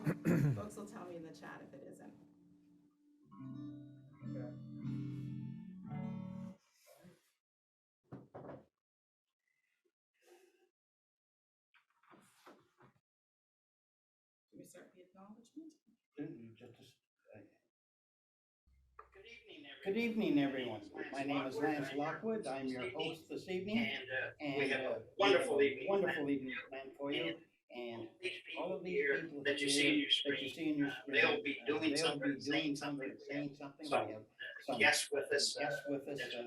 Folks will tell me in the chat if it isn't. Okay. Can we start the acknowledgement? Good evening, everyone. My name is Lance Lockwood. I'm your host this evening, and we have a wonderful evening planned for you. And all of these people that you see in your screen, they'll be doing something, saying something. We have some guests with us as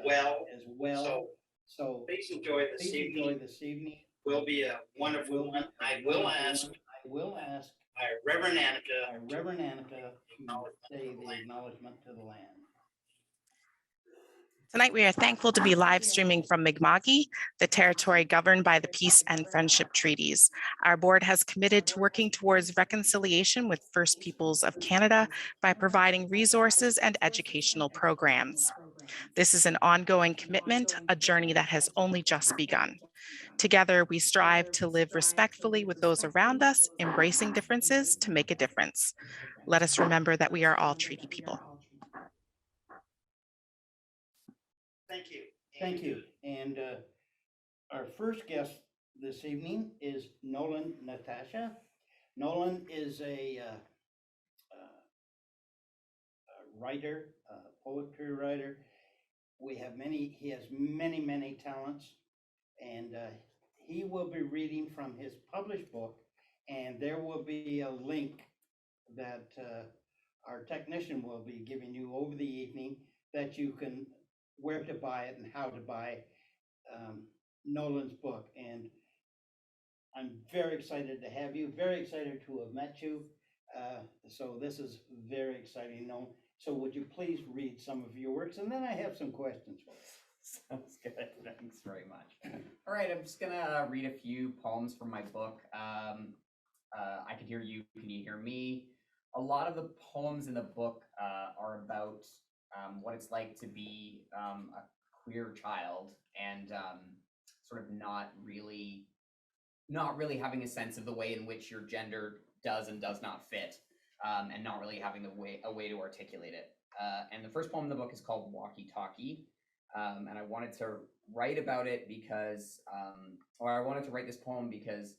well. So please enjoy this evening. Will be a wonderful one. I will ask our Reverend Annika to say the acknowledgement to the land. Tonight, we are thankful to be live streaming from Mi'kma'ki, the territory governed by the Peace and Friendship Treaties. Our board has committed to working towards reconciliation with First Peoples of Canada by providing resources and educational programs. This is an ongoing commitment, a journey that has only just begun. Together, we strive to live respectfully with those around us, embracing differences to make a difference. Let us remember that we are all treaty people. Thank you. And our first guest this evening is Nolan Natasha. Nolan is a writer, poetry writer. He has many talents, and he will be reading from his published book, and there will be a link that our technician will be giving you over the evening that you can where to buy it and how to buy Nolan's book. And I'm very excited to have you, very excited to have met you. So this is very exciting. So would you please read some of your works? And then I have some questions for you. Sounds good. Thanks very much. All right, I'm just gonna read a few poems from my book. I Can Hear You, Can You Hear Me? A lot of the poems in the book are about what it's like to be a queer child and sort of not really having a sense of the way in which your gender does and does not fit, and not really having a way to articulate it. And the first poem in the book is called Walkie Talkie. And I wanted to write about it because, or I wanted to write this poem because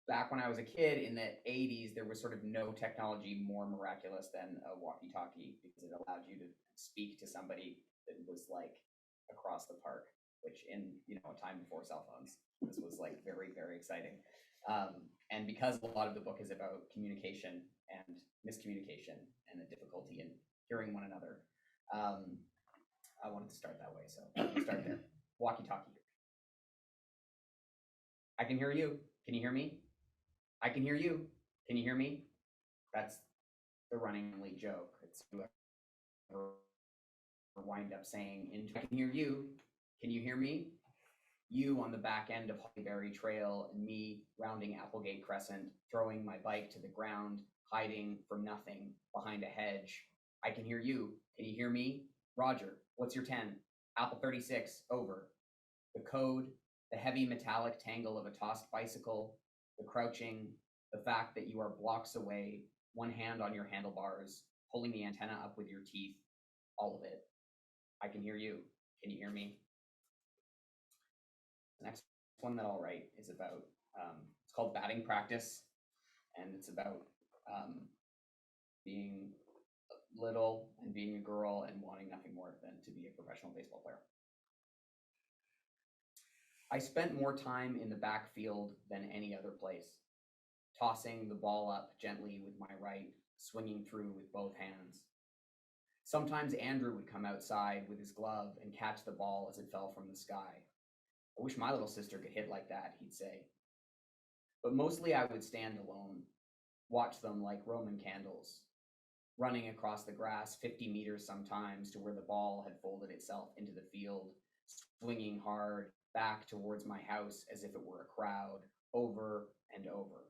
back when I was a kid in the 80s, there was sort of no technology more miraculous than a walkie-talkie because it allowed you to speak to somebody that was like across the park, which in a time before cell phones, this was like very exciting. And because a lot of the book is about communication and miscommunication and the difficulty in hearing one another, I wanted to start that way, so I'm gonna start there. Walkie-talkie. I can hear you. Can you hear me? I can hear you. Can you hear me? That's the running lead joke. It's whoever wind up saying, I can hear you. Can you hear me? You on the back end of Hollyberry Trail and me rounding Applegate Crescent, throwing my bike to the ground, hiding from nothing behind a hedge. I can hear you. Can you hear me? Roger, what's your 10? Apple 36, over. The code, the heavy metallic tangle of a tossed bicycle, the crouching, the fact that you are blocks away, one hand on your handlebars, pulling the antenna up with your teeth, all of it. I can hear you. Can you hear me? The next one that I'll write is about, it's called Batting Practice, and it's about being little and being a girl and wanting nothing more than to be a professional baseball player. I spent more time in the backfield than any other place, tossing the ball up gently with my right, swinging through with both hands. Sometimes Andrew would come outside with his glove and catch the ball as it fell from the sky. I wish my little sister could hit like that, he'd say. But mostly I would stand alone, watch them like Roman candles, running across the grass 50 meters sometimes to where the ball had folded itself into the field, swinging hard back towards my house as if it were a crowd, over and over.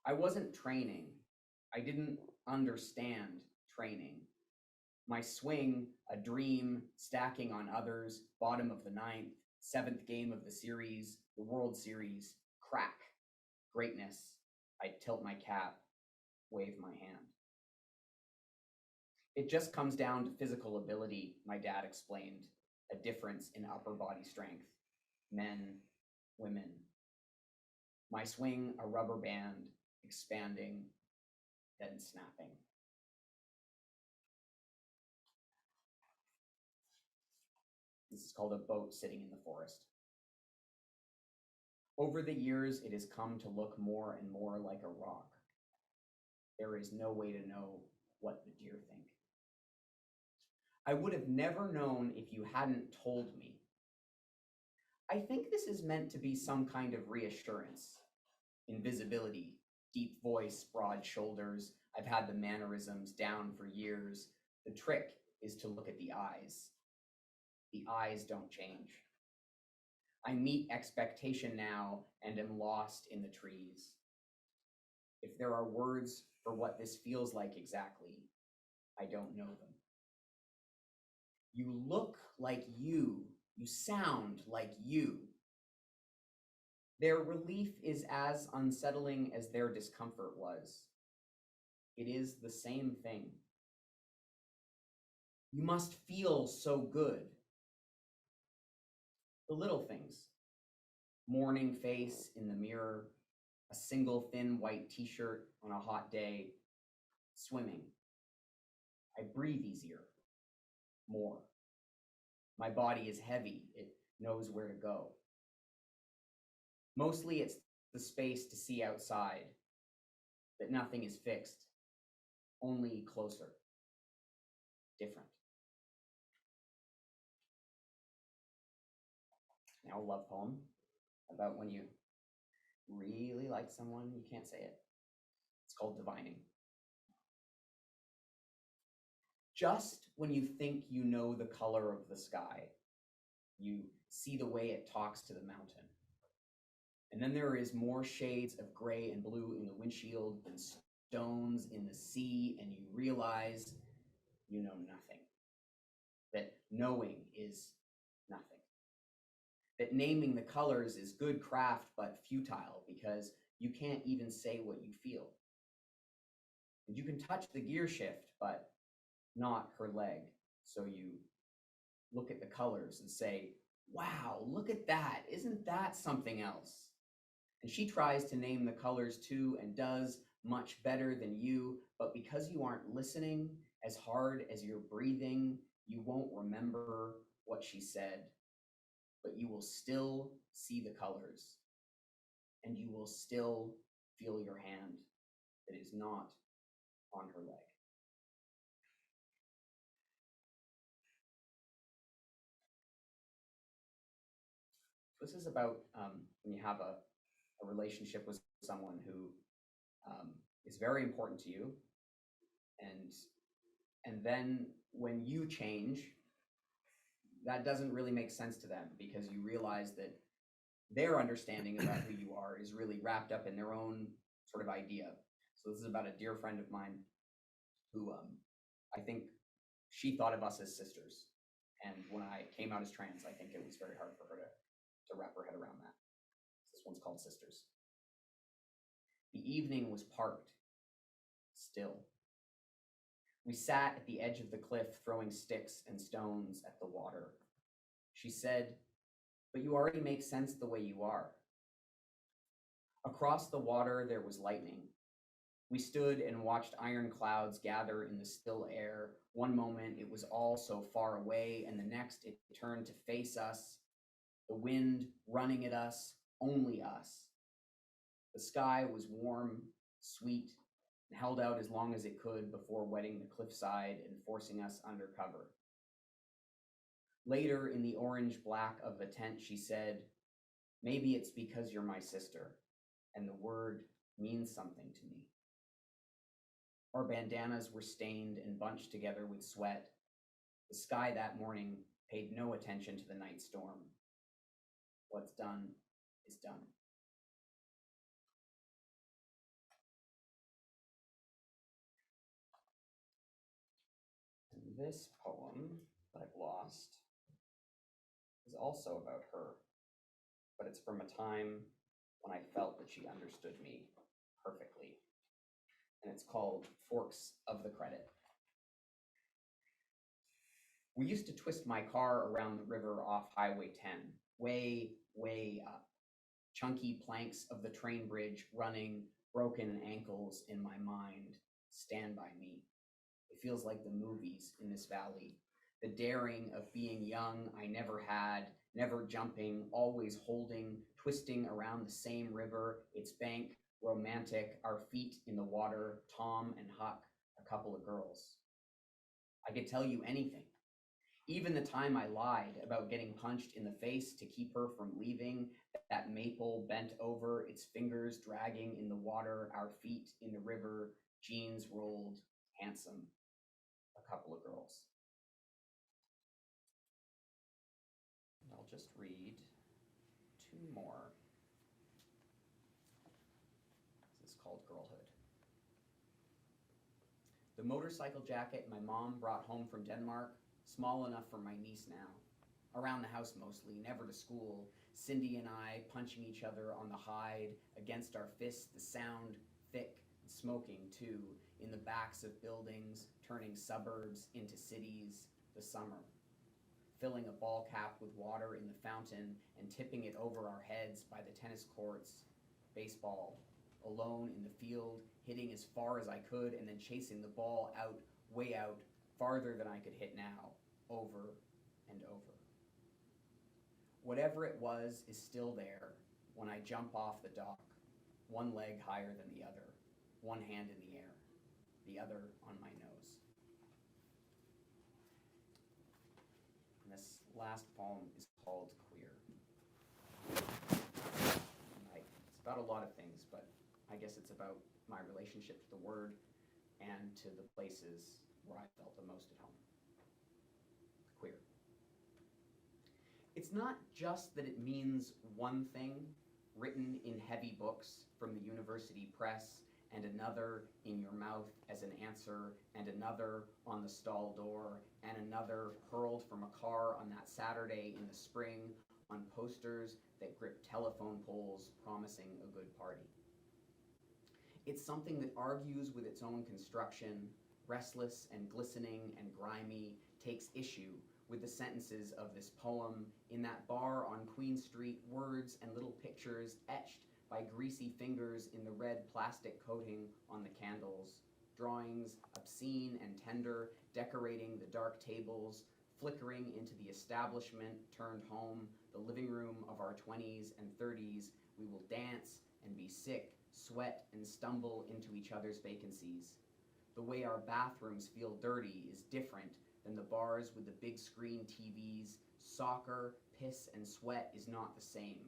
I wasn't training. I didn't understand training. My swing, a dream, stacking on others, bottom of the ninth, seventh game of the series, the World Series, crack, greatness, I'd tilt my cap, wave my hand. It just comes down to physical ability, my dad explained, a difference in upper body strength. Men, women. My swing, a rubber band, expanding, then snapping. This is called a boat sitting in the forest. Over the years, it has come to look more and more like a rock. There is no way to know what the deer think. I would have never known if you hadn't told me. I think this is meant to be some kind of reassurance. Invisibility, deep voice, broad shoulders. I've had the mannerisms down for years. The trick is to look at the eyes. The eyes don't change. I meet expectation now and am lost in the trees. If there are words for what this feels like exactly, I don't know them. You look like you sound like you. Their relief is as unsettling as their discomfort was. It is the same thing. You must feel so good. The little things. Morning face in the mirror, a single thin white t-shirt on a hot day, swimming. I breathe easier, more. My body is heavy, it knows where to go. Mostly it's the space to see outside, that nothing is fixed, only closer, different. Now a love poem about when you really like someone, you can't say it. It's called Divining. Just when you think you know the color of the sky, you see the way it talks to the mountain. And then there is more shades of gray and blue in the windshield than stones in the sea, and you realize you know nothing. That knowing is nothing. That naming the colors is good craft, but futile, because you can't even say what you feel. And you can touch the gear shift, but not her leg. So you look at the colors and say, wow, look at that. Isn't that something else? And she tries to name the colors too and does much better than you, but because you aren't listening as hard as you're breathing, you won't remember what she said, but you will still see the colors and you will still feel your hand that is not on her leg. This is about when you have a relationship with someone who is very important to you, and then when you change, that doesn't really make sense to them because you realize that their understanding about who you are is really wrapped up in their own sort of idea. So this is about a dear friend of mine who I think she thought of us as sisters, and when I came out as trans, I think it was very hard for her to wrap her head around that. This one's called Sisters. The evening was parked, still. We sat at the edge of the cliff, throwing sticks and stones at the water. She said, but you already make sense the way you are. Across the water, there was lightning. We stood and watched iron clouds gather in the still air. One moment, it was all so far away, and the next, it turned to face us. The wind running at us, only us. The sky was warm, sweet, and held out as long as it could before wetting the cliffside and forcing us under cover. Later, in the orange-black of the tent, she said, maybe it's because you're my sister, and the word means something to me. Our bandanas were stained and bunched together with sweat. The sky that morning paid no attention to the night storm. What's done is done. And this poem that I've lost is also about her, but it's from a time when I felt that she understood me perfectly. and it's called Forks of the Credit. We used to twist my car around the river off Highway 10, way, way up. Chunky planks of the train bridge running, broken ankles in my mind. Stand by me. It feels like the movies in this valley. The daring of being young I never had, never jumping, always holding, twisting around the same river, its bank, romantic, our feet in the water, Tom and Huck, a couple of girls. I could tell you anything. Even the time I lied about getting punched in the face to keep her from leaving, that maple bent over, its fingers dragging in the water, our feet in the river, jeans rolled, handsome, a couple of girls. I'll just read 2 more. This is called Girlhood. The motorcycle jacket my mom brought home from Denmark, small enough for my niece now. Around the house mostly, never to school. Cindy and I punching each other on the hide, against our fists, the sound thick, and smoking too, in the backs of buildings, turning suburbs into cities, the summer. Filling a ball cap with water in the fountain and tipping it over our heads by the tennis courts, baseball, alone in the field, hitting as far as I could and then chasing the ball out, way out, farther than I could hit now, over and over. Whatever it was is still there when I jump off the dock, one leg higher than the other, one hand in the air, the other on my nose. And this last poem is called Queer. It's about a lot of things, but I guess it's about my relationship to the word and to the places where I felt the most at home. Queer. It's not just that it means one thing, written in heavy books from the university press, and another in your mouth as an answer, and another on the stall door, and another hurled from a car on that Saturday in the spring on posters that grip telephone poles promising a good party. It's something that argues with its own construction, restless and glistening and grimy, takes issue with the sentences of this poem. In that bar on Queen Street, words and little pictures etched by greasy fingers in the red plastic coating on the candles, drawings obscene and tender, decorating the dark tables, flickering into the establishment turned home, the living room of our 20s and 30s. We will dance and be sick, sweat and stumble into each other's vacancies. The way our bathrooms feel dirty is different than the bars with the big screen TVs. Soccer, piss, and sweat is not the same.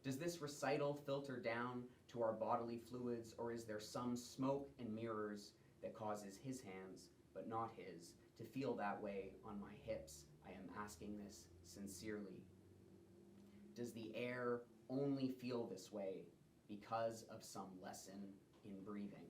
Does this recital filter down to our bodily fluids, or is there some smoke and mirrors that causes his hands, but not his, to feel that way on my hips? I am asking this sincerely. Does the air only feel this way because of some lesson in breathing?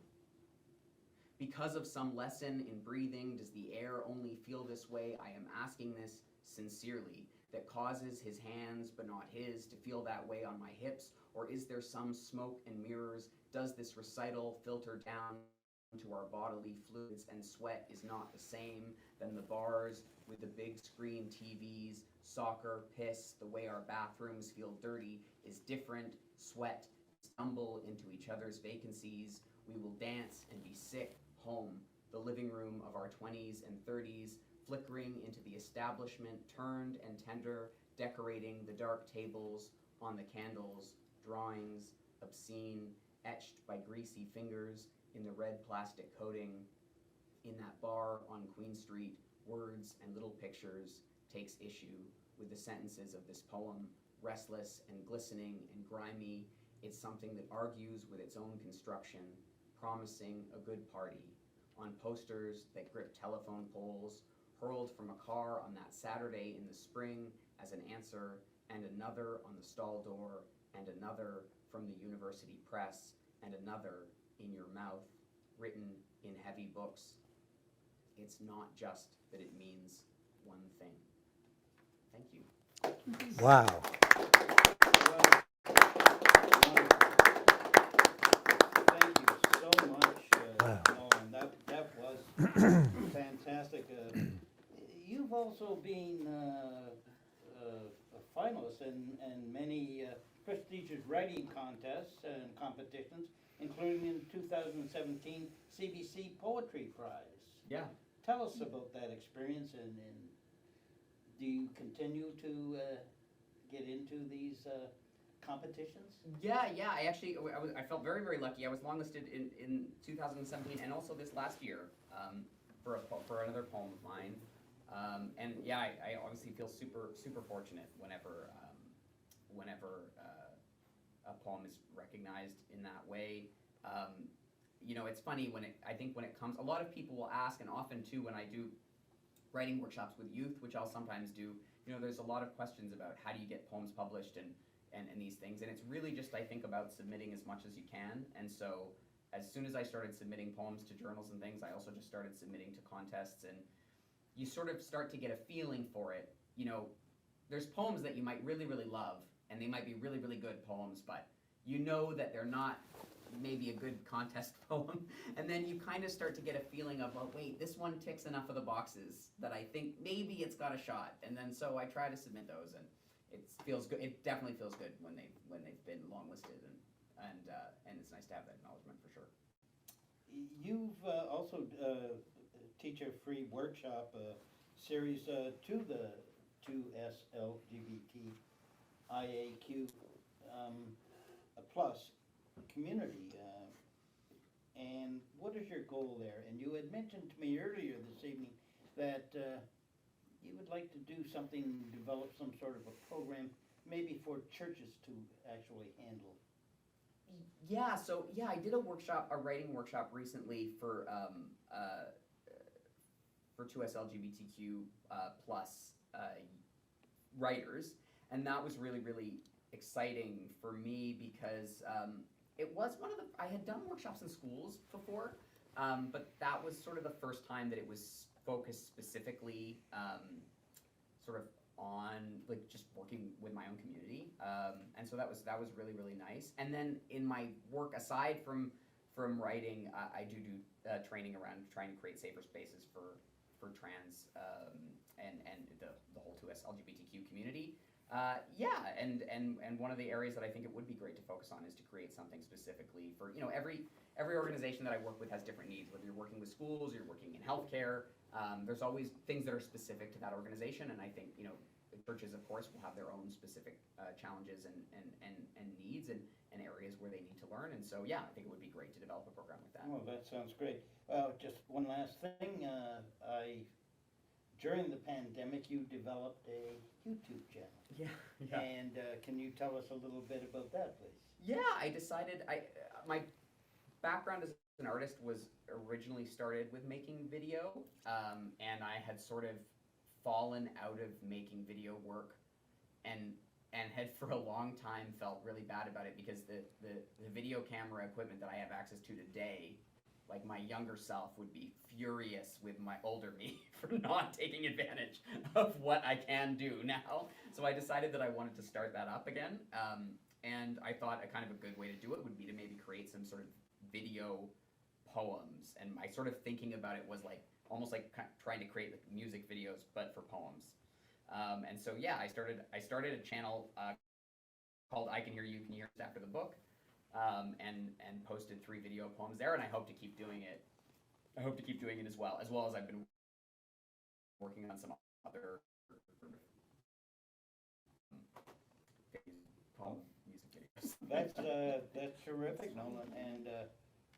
Because of some lesson in breathing, does the air only feel this way? I am asking this sincerely, that causes his hands, but not his, to feel that way on my hips? Or is there some smoke and mirrors? Does this recital filter down to our bodily fluids, and sweat is not the same than the bars with the big screen TVs? Soccer, piss, the way our bathrooms feel dirty is different. Sweat, stumble into each other's vacancies. We will dance and be sick, home, the living room of our 20s and 30s, flickering into the establishment, turned and tender, decorating the dark tables on the candles, drawings, obscene, etched by greasy fingers in the red plastic coating. In that bar on Queen Street, words and little pictures takes issue with the sentences of this poem, restless and glistening and grimy. It's something that argues with its own construction, promising a good party, on posters that grip telephone poles, hurled from a car on that Saturday in the spring as an answer, and another on the stall door, and another from the university press, and another in your mouth, written in heavy books. It's not just that it means one thing. Thank you. Wow. Thank you so much. Fantastic. You've also been a finalist in many prestigious writing contests and competitions, including in 2017 Cbc Poetry Prize. Yeah. Tell us about that experience, and do you continue to get into these competitions? Yeah, I felt very, very lucky. I was longlisted in 2017 and also this last year for another poem of mine. And yeah, I obviously feel super fortunate whenever a poem is recognized in that way. You know, it's funny I think when it comes, a lot of people will ask, and often too when I do writing workshops with youth, which I'll sometimes do, you know, there's a lot of questions about how do you get poems published and these things, and it's really just, I think, about submitting as much as you can. And so as soon as I started submitting poems to journals and things, I also just started submitting to contests, and you sort of start to get a feeling for it. You know, there's poems that you might really, really love, and they might be really, really good poems, but you know that they're not maybe a good contest poem, and then you kind of start to get a feeling of, well, wait, this one ticks enough of the boxes that I think maybe it's got a shot, and then so I try to submit those, and it feels good. It definitely feels good when they've been longlisted, and it's nice to have that acknowledgement for sure. You've also teach a free workshop series to the 2SLGBTIAQ plus community. And what is your goal there? And you had mentioned to me earlier this evening that you would like to do something, develop some sort of a program, maybe for churches to actually handle. Yeah, so yeah, I did a writing workshop recently for 2SLGBTQ plus writers, and that was really, really exciting for me because it was I had done workshops in schools before, but that was sort of the first time that it was focused specifically sort of on like just working with my own community, and so that was really, really nice. And then in my work aside from writing, I do training around trying to create safer spaces for trans and the whole 2S LGBTQ community. Yeah, and one of the areas that I think it would be great to focus on is to create something specifically for, you know, every organization that I work with has different needs, whether you're working with schools or you're working in healthcare. There's always things that are specific to that organization, and I think, you know, churches, of course, will have their own specific challenges and needs and areas where they need to learn. And so, yeah, I think it would be great to develop a program like that. Oh, that sounds great. Just one last thing. During the pandemic, you developed a YouTube channel. Yeah. And can you tell us a little bit about that, please? Yeah, I decided, my background as an artist was originally started with making video, and I had sort of fallen out of making video work and had for a long time felt really bad about it because the video camera equipment that I have access to today, like my younger self would be furious with my older me for not taking advantage of what I can do now. So I decided that I wanted to start that up again. And I thought a kind of a good way to do it would be to maybe create some sort of video poems. And my sort of thinking about it was like, almost like trying to create like music videos, but for poems. And so, yeah, I started a channel called I Can Hear You, Can You Hear Us After the Book. And posted 3 video poems there, and I hope to keep doing it. I hope to keep doing it as well as I've been working on some other poem music videos. That's terrific, Nolan, and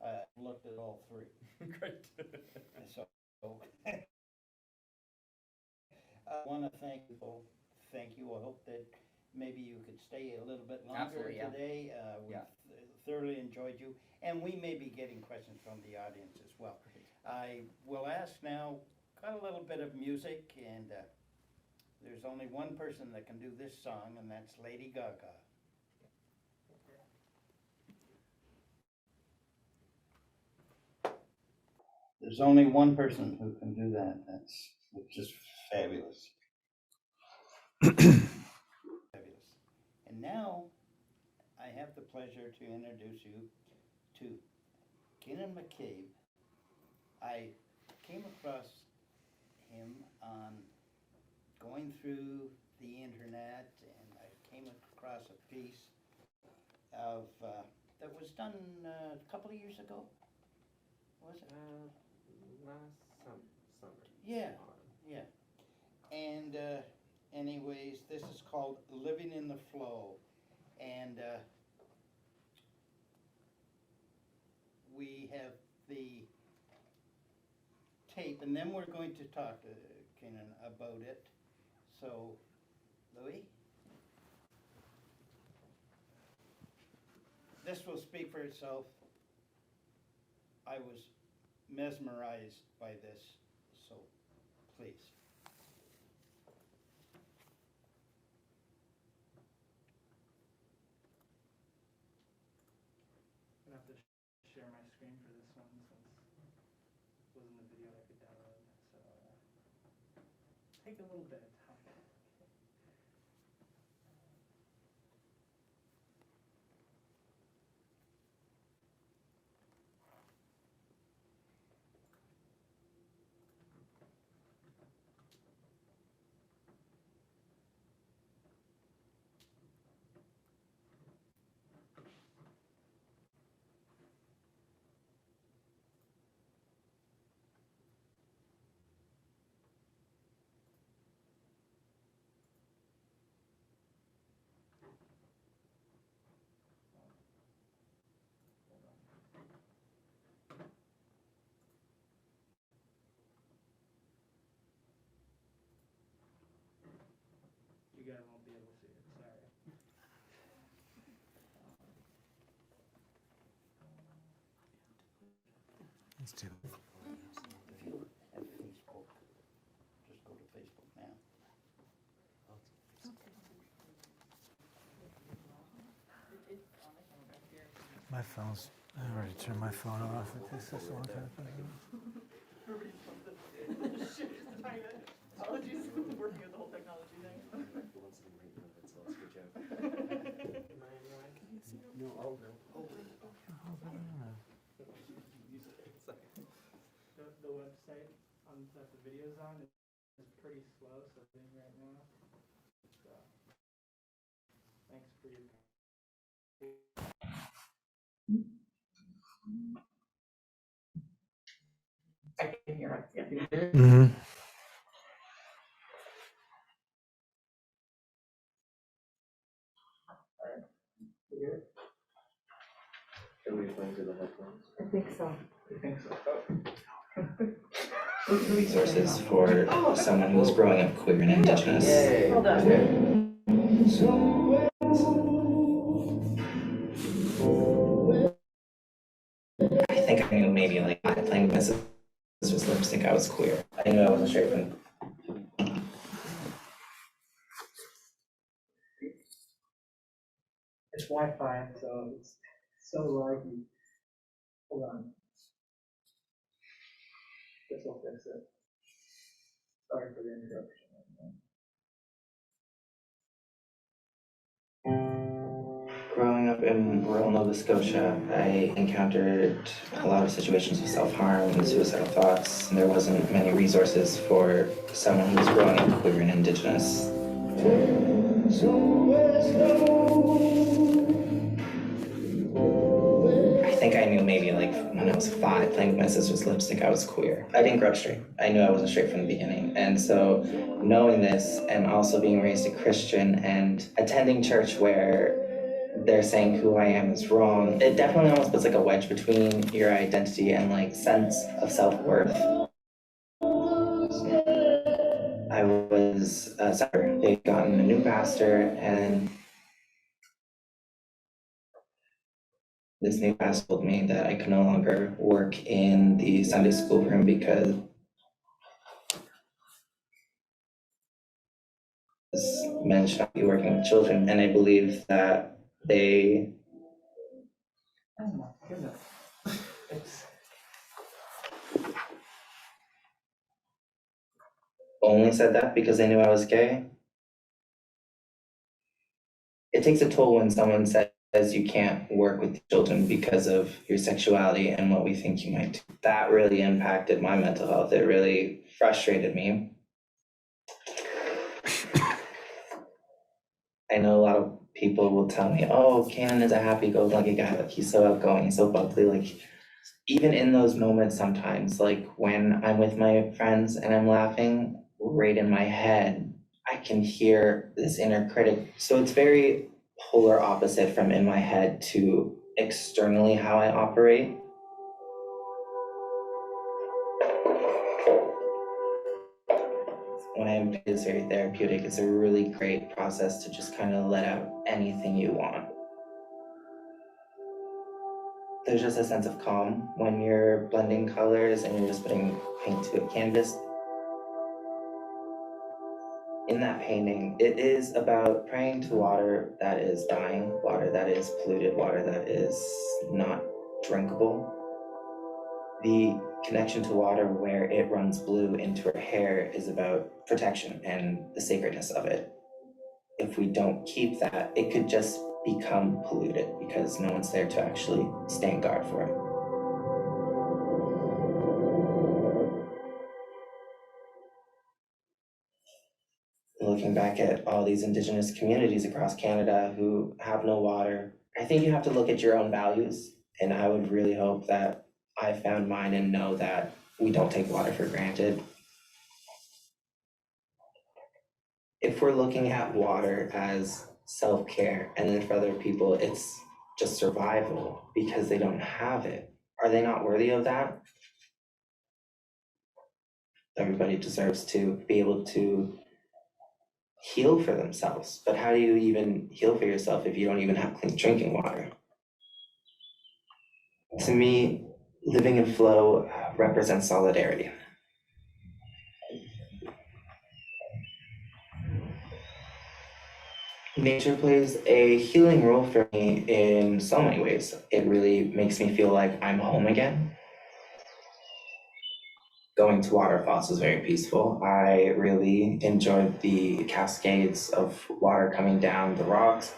I looked at all 3. Great. So I want to thank you. I hope that maybe you could stay a little bit longer. Absolutely, yeah. Today. We thoroughly enjoyed you, and we may be getting questions from the audience as well. Great. I will ask now, got a little bit of music, and there's only one person that can do this song, and that's Lady Gaga. There's only one person who can do that. That's just fabulous. Fabulous. And now I have the pleasure to introduce you to Kanaan McCabe. I came across him on going through the internet, and I came across a piece of, that was done a couple of years ago, was it? Last summer. Yeah, yeah. And anyways, this is called Living in the Flow. And we have the tape, and then we're going to talk to Kanaan about it. So, Louis? This will speak for itself. I was mesmerized by this, so please. I'm gonna have to share my screen for this one since it wasn't a video I could download, so take a little bit of time. You guys won't be able to see it, sorry. Let's do it. If you have Facebook, just go to Facebook now. My phone's, I already turned my phone off. This is one kind of thing. Apologies, working with the whole technology thing. No, I'll go. The website that the video's on is pretty slow, so I think right now. So, thanks for your. I can hear it, yeah. Mm-hmm. Can we play to the headphones? I think so. I think so. Resources for someone who's growing up queer and indigenous. Hold on. I think I knew maybe like playing Mrs. was lipstick, I was queer. I knew I wasn't straight from. It's Wi-Fi, so it's so laggy. Hold on. This will fix it. Sorry for the interruption. Growing up in rural Nova Scotia, I encountered a lot of situations of self-harm and suicidal thoughts, and there wasn't many resources for someone who was growing up queer and indigenous. I think I knew maybe like when I was 5, playing with my sister's lipstick, I was queer. I didn't grow up straight. I knew I wasn't straight from the beginning. And so knowing this and also being raised a Christian and attending church where they're saying who I am is wrong, it definitely almost puts like a wedge between your identity and like sense of self-worth. I was separate. They'd gotten a new pastor, and this new pastor told me that I could no longer work in the Sunday school room because men should not be working with children, and I believe that they Oh my goodness. It's only said that because they knew I was gay. It takes a toll when someone says says you can't work with children because of your sexuality and what we think you might do. That really impacted my mental health. It really frustrated me. I know a lot of people will tell me, oh, Kanaan is a happy-go-lucky guy, like he's so outgoing, he's so bubbly, like even in those moments sometimes, like when I'm with my friends and I'm laughing, right in my head, I can hear this inner critic. So it's very polar opposite from in my head to externally how I operate. When I'm it's very therapeutic, it's a really great process to just kind of let out anything you want. There's just a sense of calm when you're blending colors and you're just putting paint to a canvas. In that painting, it is about praying to water that is dying, water that is polluted, water that is not drinkable. The connection to water where it runs blue into her hair is about protection and the sacredness of it. If we don't keep that, it could just become polluted because no one's there to actually stand guard for it. Looking back at all these Indigenous communities across Canada who have no water, I think you have to look at your own values. And I would really hope that I found mine and know that we don't take water for granted. If we're looking at water as self-care and then for other people, it's just survival because they don't have it, are they not worthy of that? Everybody deserves to be able to heal for themselves. But how do you even heal for yourself if you don't even have clean drinking water? To me, living in flow represents solidarity. Nature plays a healing role for me in so many ways. It really makes me feel like I'm home again. Going to waterfalls is very peaceful. I really enjoyed the cascades of water coming down the rocks.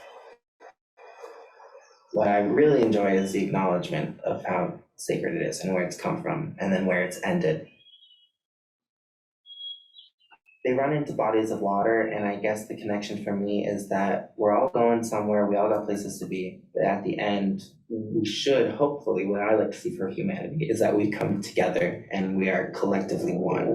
What I really enjoy is the acknowledgement of how sacred it is and where it's come from, and then where it's ended. They run into bodies of water, and I guess the connection for me is that we're all going somewhere, we all got places to be, but at the end, we should, hopefully, what I like to see for humanity is that we come together and we are collectively one.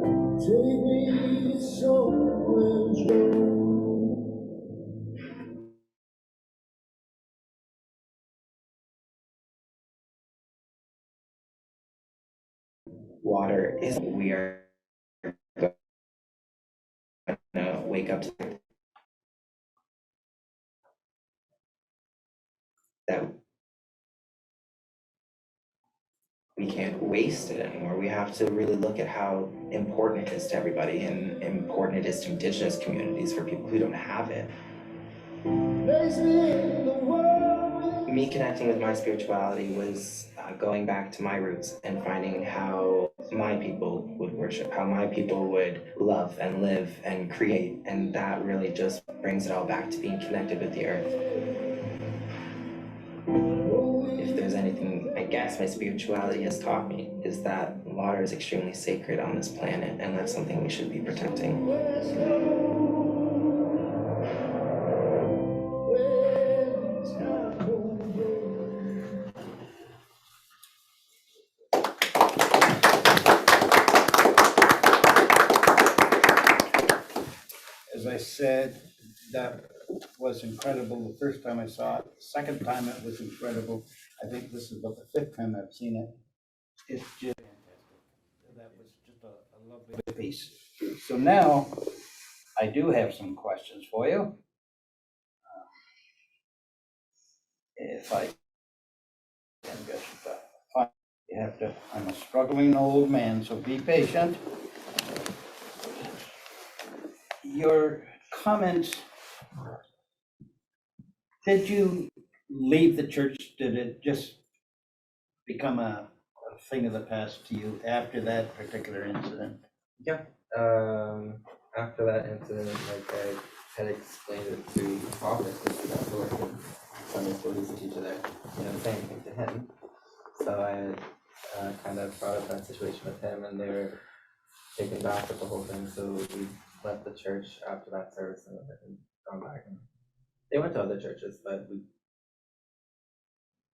Water is we are gonna wake up to that we can't waste it anymore. We have to really look at how important it is to everybody and important it is to Indigenous communities for people who don't have it. Me connecting with my spirituality was going back to my roots and finding how my people would worship, how my people would love and live and create, and that really just brings it all back to being connected with the earth. If there's anything, I guess my spirituality has taught me is that water is extremely sacred on this planet, and that's something we should be protecting. As I said, that was incredible the first time I saw it. Second time it was incredible. I think this is about the fifth time I've seen it. It's just fantastic. That was just a lovely piece. So now I do have some questions for you. If I can get that. You have to, I'm a struggling old man, so be patient. Your comments, did you leave the church? Did it just become a thing of the past to you after that particular incident? Yeah. After that incident, like I had explained it to the office, that sort of thing. Sunday school, he's a teacher there, saying anything to him. So I kind of brought up that situation with him, and they were taken back with the whole thing. So we left the church after that service and gone back. And they went to other churches, but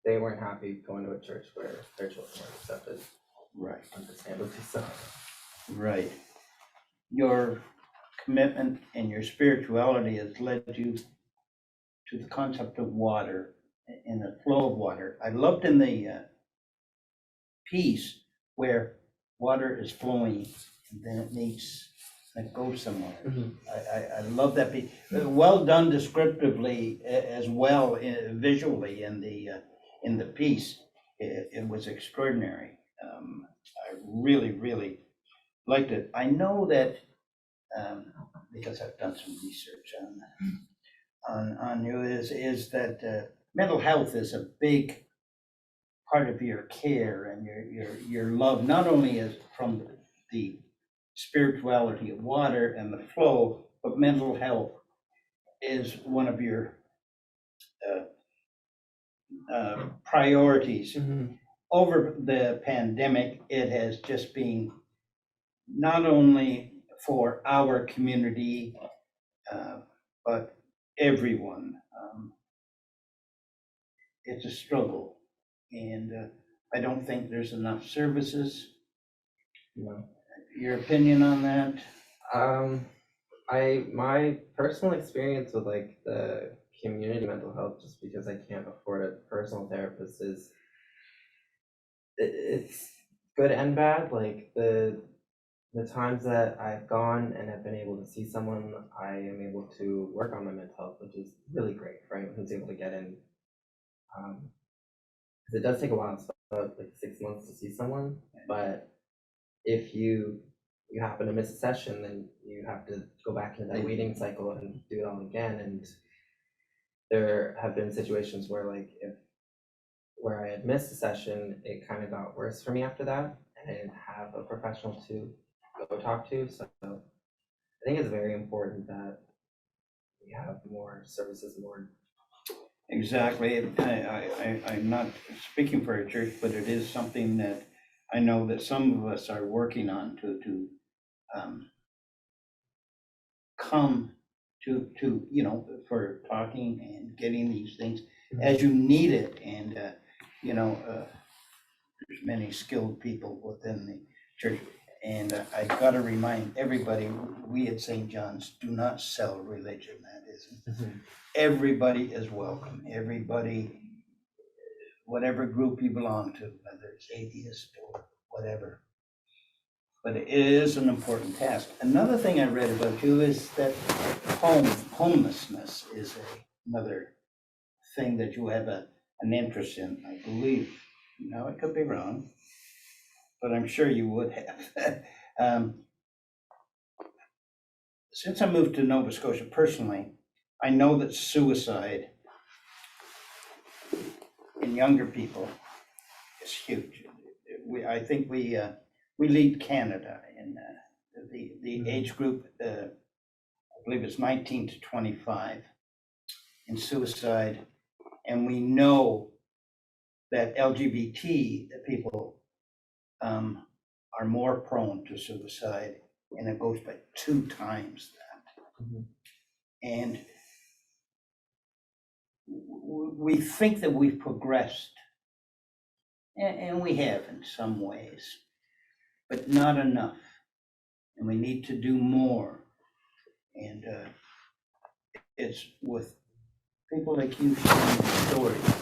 they weren't happy going to a church where their children were accepted, Right, understandably so. right. Your commitment and your spirituality has led you to the concept of water and the flow of water. I loved in the piece where water is flowing and then it meets, it goes somewhere. I love that piece. Well done descriptively as well visually in the piece. It was extraordinary. I really, really liked it. I know that because I've done some research on you is that mental health is a big part of your care and your love, not only is from the spirituality of water and the flow, but mental health is one of your priorities. Over the pandemic, it has just been not only for our community, but everyone. It's a struggle, and I don't think there's enough services. No. Your opinion on that? My personal experience with like the community mental health, just because I can't afford a personal therapist, is it's good and bad. Like the times that I've gone and have been able to see someone, I am able to work on my mental health, which is really great for anyone who's able to get in. Because it does take a while, it's about like 6 months to see someone, but if you happen to miss a session, then you have to go back into that waiting cycle and do it all again. And there have been situations where where I had missed a session, it kind of got worse for me after that, and I didn't have a professional to go talk to. So I think it's very important that we have more services, more. Exactly. I'm not speaking for a church, but it is something that I know that some of us are working on to come to for talking and getting these things as you need it. And there's many skilled people within the church. And I got to remind everybody, we at St. John's do not sell religion. That isn't. Everybody is welcome. Everybody, whatever group you belong to, whether it's atheist or whatever. But it is an important task. Another thing I read about you is that homelessness is another thing that you have an interest in, I believe. Now, I could be wrong, but I'm sure you would have. Since I moved to Nova Scotia personally, I know that suicide in younger people is huge. I think we lead Canada in the age group. I believe it's 19 to 25 in suicide, and we know that LGBT people are more prone to suicide, and it goes by 2 times that. And we think that we've progressed, and we have in some ways, but not enough. And we need to do more. And it's with people like you sharing stories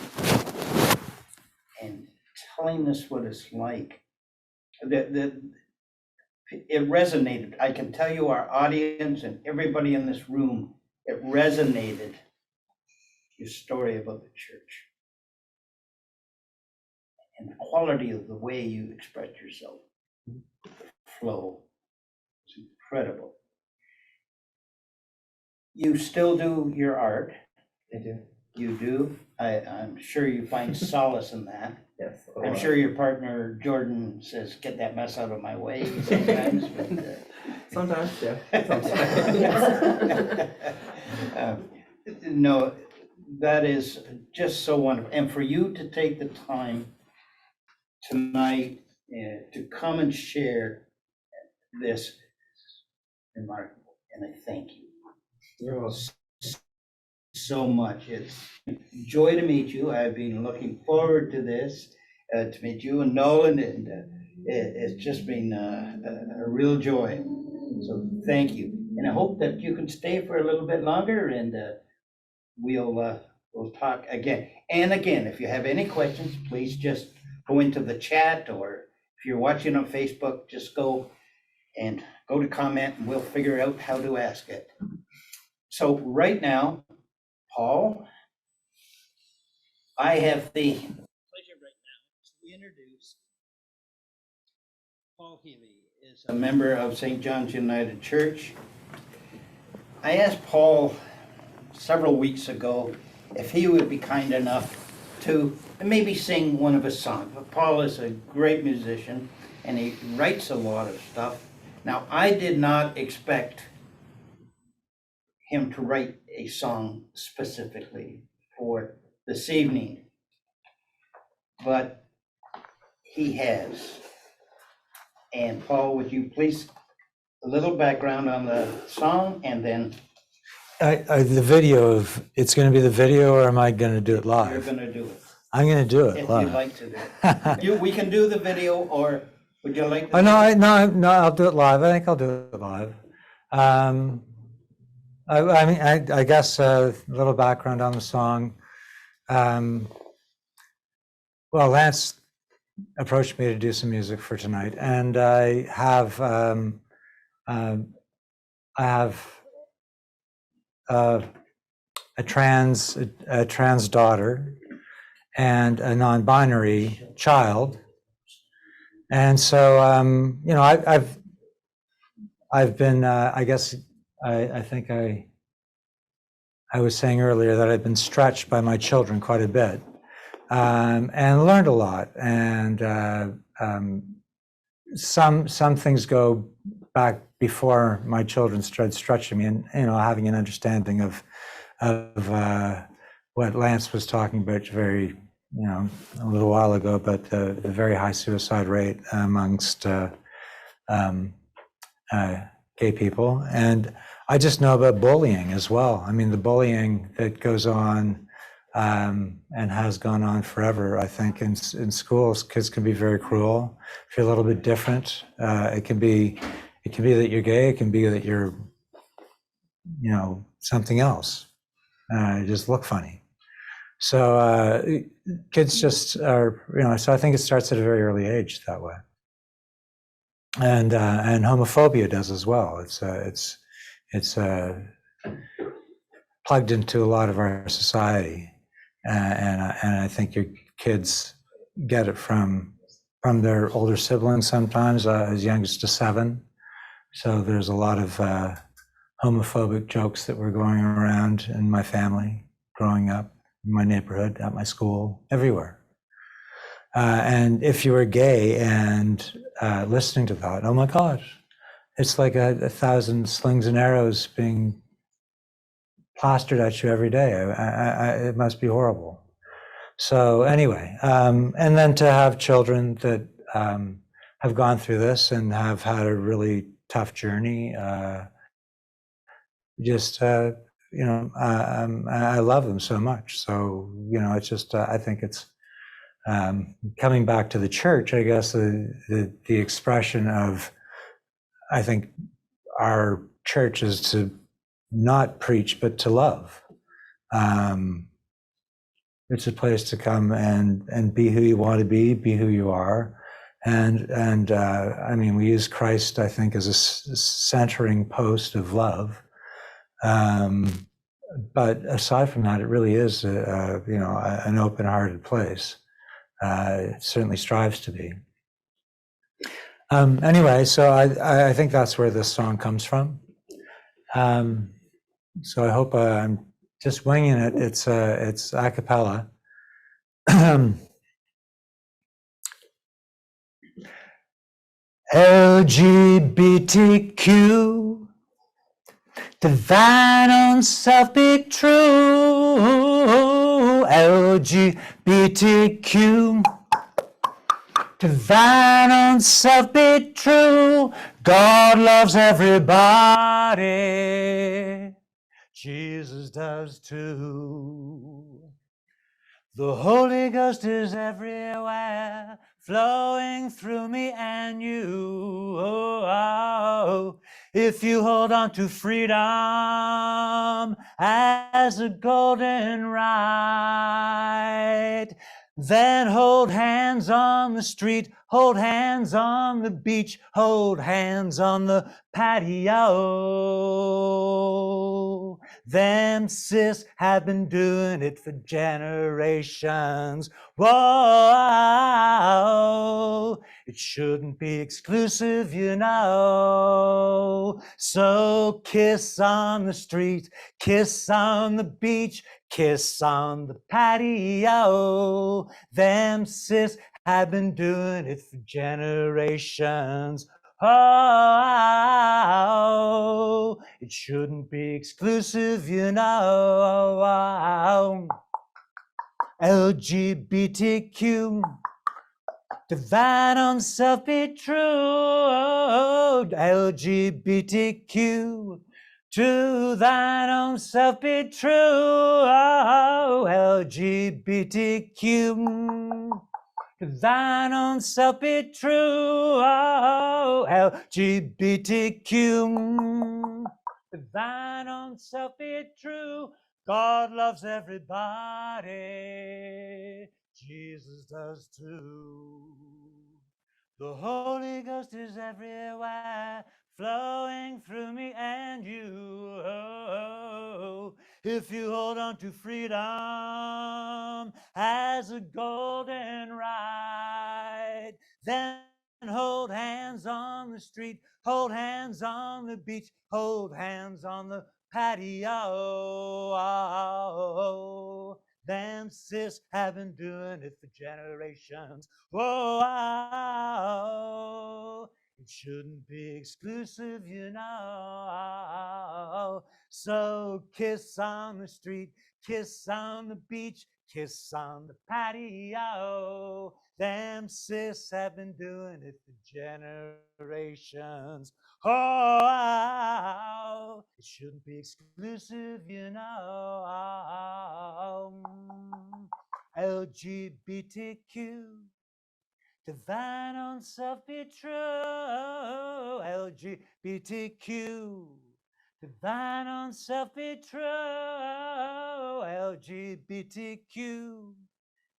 and telling us what it's like. It resonated. I can tell you, our audience and everybody in this room, it resonated, your story about the church and the quality of the way you express yourself. The flow is incredible. You still do your art. I do. You do. I'm sure you find solace in that. Yes. I'm sure your partner Jordan says, "Get that mess out of my way" sometimes. But, sometimes, yeah. Sometimes. No, that is just so wonderful. And for you to take the time tonight to come and share this remarkable, and I thank you so much. It's a joy to meet you. I've been looking forward to this, to meet you and Nolan, and it's just been a real joy. So thank you. And I hope that you can stay for a little bit longer, and we'll talk again. And again, if you have any questions, please just go into the chat, or if you're watching on Facebook, just go to comment and we'll figure out how to ask it. So right now, Paul, I have the pleasure right now to introduce Paul Healy, is a member of St. John's United Church. I asked Paul several weeks ago if he would be kind enough to maybe sing one of his songs. But Paul is a great musician and he writes a lot of stuff. Now, I did not expect him to write a song specifically for this evening, but he has. And Paul, would you please, a little background on the song, and then The video of, it's going to be the video, or am I going to do it you're live? gonna do it, I'm going to do if it you'd live. like to do it. We can do the video, or would you like to? Oh, no, I'll do it live. I think I'll do it live. I mean, I guess a little background on the song. Well, Lance approached me to do some music for tonight, and I have a trans daughter and a non-binary child, and so you know, I've been I guess I think I was saying earlier that I've been stretched by my children quite a bit, and learned a lot, and some things go back before my children started stretching me, and you know, having an understanding of what Lance was talking about very, you know, a little while ago, about the very high suicide rate amongst gay people. And I just know about bullying as well. I mean, the bullying that goes on and has gone on forever. I think in schools, kids can be very cruel. If you're a little bit different, it can be that you're gay. It can be that you're, you know, something else. You just look funny. So kids just are, you know. So I think it starts at a very early age that way. And homophobia does as well. It's plugged into a lot of our society, and I think your kids get it from their older siblings sometimes, as young as to 7. So there's a lot of homophobic jokes that were going around in my family growing up, in my neighborhood, at my school, everywhere. And if you were gay and listening to that, oh my gosh, it's like a 1,000 slings and arrows being plastered at you every day. It must be horrible. So anyway, and then to have children that have gone through this and have had a really tough journey, you know, I love them so much. So, you know, it's just, I think it's coming back to the church, I guess, the expression of, I think our church is to not preach, but to love. It's a place to come and be who you want to be who you are. And I mean, we use Christ, I think, as a centering post of love. But aside from that, it really is, you know, an open-hearted place. It certainly strives to be. Anyway, so I think that's where this song comes from. So I hope I'm just winging it. It's a cappella. LGBTQ, divine own self be true. LGBTQ. To thine own self be true. God loves everybody. Jesus does too. The Holy Ghost is everywhere, flowing through me and you. Oh, if you hold on to freedom as a golden right, then hold hands on the street, hold hands on the beach, hold hands on the patio. Them sis have been doing it for generations. Whoa, it shouldn't be exclusive, you know. So kiss on the street, kiss on the beach, kiss on the patio. Them sis have been doing it for generations. Oh, it shouldn't be exclusive, you know. LGBTQ, to thine own self be true. LGBTQ, to thine own self be true. LGBTQ, to thine own self be true. LGBTQ, to thine own self be true. God loves everybody. Jesus does too. The Holy Ghost is everywhere, flowing through me and you. If you hold on to freedom as a golden right, then hold hands on the street, hold hands on the beach, hold hands on the patio. Them sis have been doing it for generations. Whoa, it shouldn't be exclusive, you know. So kiss on the street, kiss on the beach, kiss on the patio. Them sis have been doing it for generations. Oh, it shouldn't be exclusive, you know. LGBTQ, to thine own self be true. LGBTQ, to thine own self be true. LGBTQ,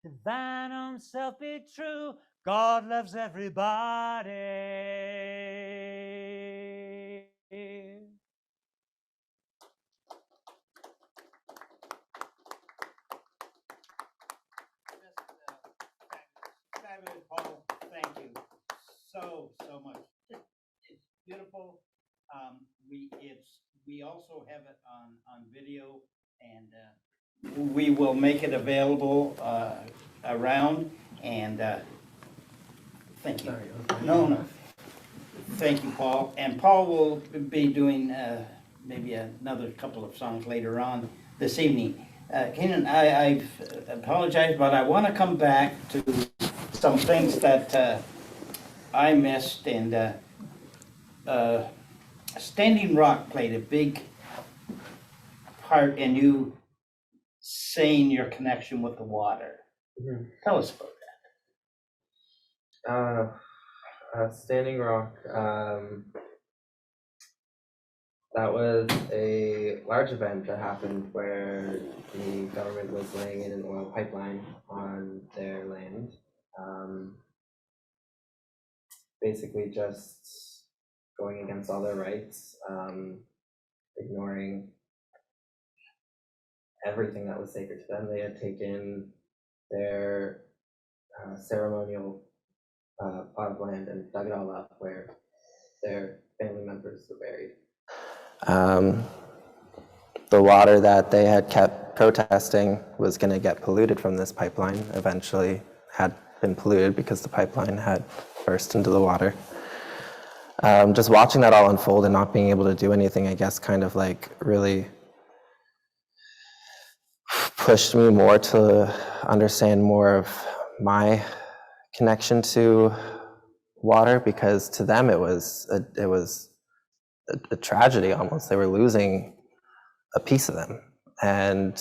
to thine own self be true. God loves everybody. Fabulous, Paul. Thank you so much. It's beautiful. We also have it on video, and we will make it available around. And thank you. No. Thank you, Paul. And Paul will be doing maybe another couple of songs later on this evening. Kanaan, I apologize, but I want to come back to some things that I missed, and Standing Rock played a big part in you saying your connection with the water. Mm-hmm. Tell us about that. Standing Rock, that was a large event that happened where the government was laying in an oil pipeline on their land. Basically just going against all their rights, ignoring everything that was sacred to them. They had taken their ceremonial plot of land and dug it all up where their family members were buried. The water that they had kept protesting was going to get polluted from this pipeline eventually had been polluted because the pipeline had burst into the water. Just watching that all unfold and not being able to do anything, I guess, kind of like really pushed me more to understand more of my connection to water, because to them it was a tragedy almost. They were losing a piece of them, and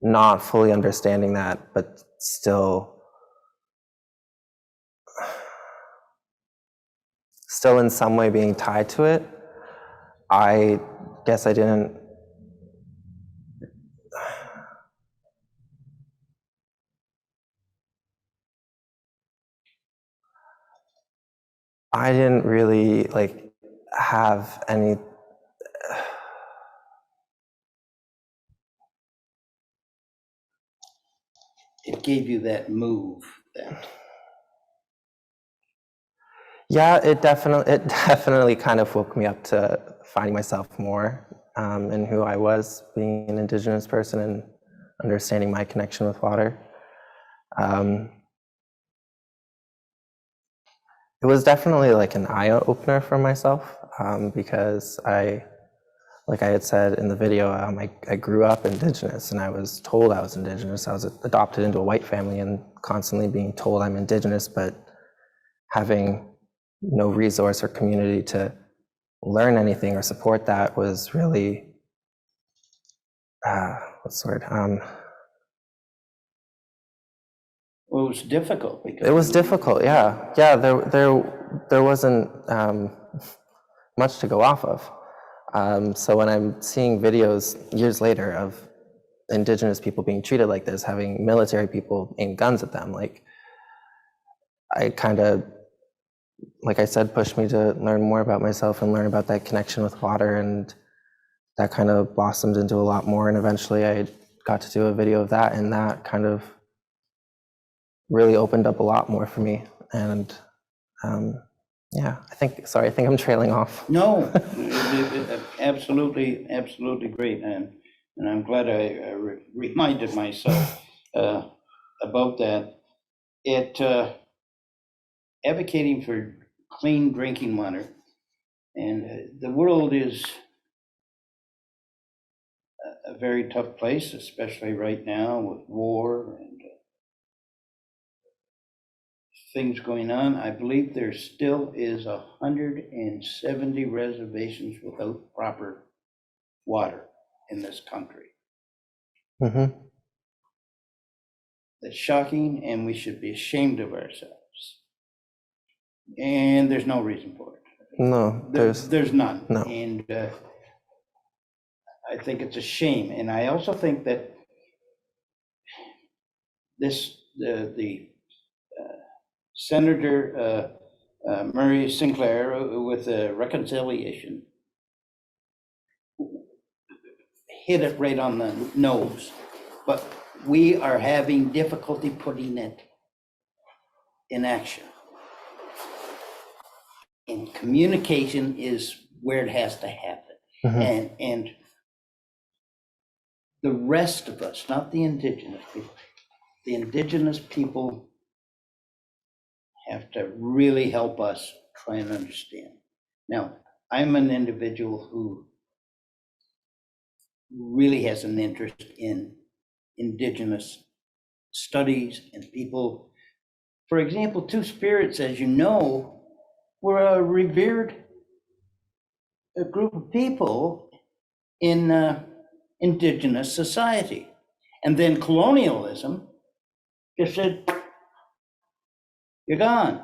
not fully understanding that, but still in some way being tied to it. I guess I didn't really like have any. It gave you that move, that. Yeah, it definitely kind of woke me up to finding myself more in who I was, being an Indigenous person and understanding my connection with water. It was definitely like an eye opener for myself, because like I had said in the video, I grew up Indigenous, and I was told I was Indigenous. I was adopted into a white family and constantly being told I'm Indigenous, but having no resource or community to learn anything or support that was really, what's the word? Well, it was difficult because It was difficult, yeah. Yeah, there wasn't much to go off of. So when I'm seeing videos years later of Indigenous people being treated like this, having military people aim guns at them, like, I kind of, like I said, pushed me to learn more about myself and learn about that connection with water, and that kind of blossomed into a lot more, and eventually I got to do a video of that, and that kind of really opened up a lot more for me. And yeah, I think I'm trailing off. No, absolutely great, and I'm glad I reminded myself about that. It advocating for clean drinking water, and the world is a very tough place, especially right now with war and things going on. I believe there still is 170 reservations without proper water in this country. Mm-hmm. That's shocking, and we should be ashamed of ourselves. And there's no reason for it. No, there's none. No. And I think it's a shame. And I also think that the Senator Murray Sinclair with the reconciliation hit it right on the nose, but we are having difficulty putting it in action. And communication is where it has to happen. Mm-hmm. And the rest of us, not the Indigenous people have to really help us try and understand. Now, I'm an individual who really has an interest in Indigenous studies and people. For example, Two Spirits, as you know, were a revered group of people in Indigenous society. And then colonialism just said, you're gone.